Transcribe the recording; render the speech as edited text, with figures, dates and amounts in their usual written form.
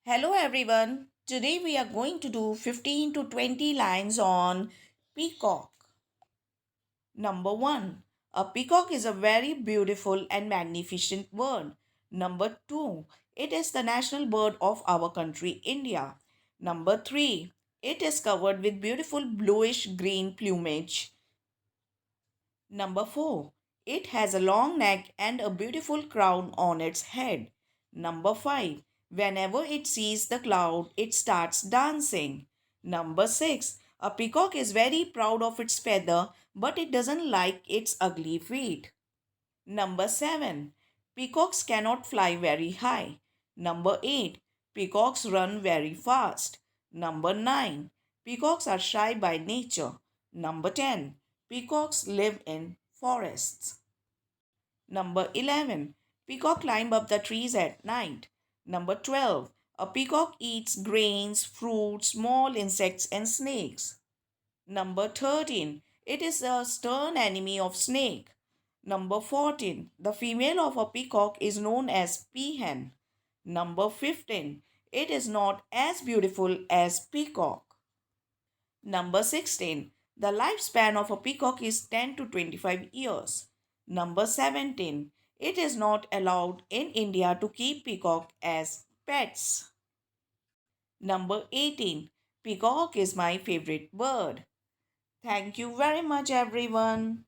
Hello everyone. Today we are going to do 15 to 20 lines on peacock. Number 1. A peacock is a very beautiful and magnificent bird. Number 2. It is the national bird of our country, India. Number 3. It is covered with beautiful bluish green plumage. Number 4. It has a long neck and a beautiful crown on its head. Number 5. Whenever it sees the cloud, it starts dancing. Number 6. A peacock is very proud of its feather, but it doesn't like its ugly feet. Number 7. Peacocks cannot fly very high. Number 8. Peacocks run very fast. Number 9. Peacocks are shy by nature. Number 10. Peacocks live in forests. Number 11. Peacock climb up the trees at night. Number 12. A peacock eats grains, fruits, small insects and snakes. Number 13. It is a stern enemy of snake. Number 14. The female of a peacock is known as peahen. Number 15. It is not as beautiful as peacock. Number 16. The lifespan of a peacock is 10 to 25 years. Number 17. It is not allowed in India to keep peacock as pets. Number 18. Peacock is my favorite bird. Thank you very much, everyone.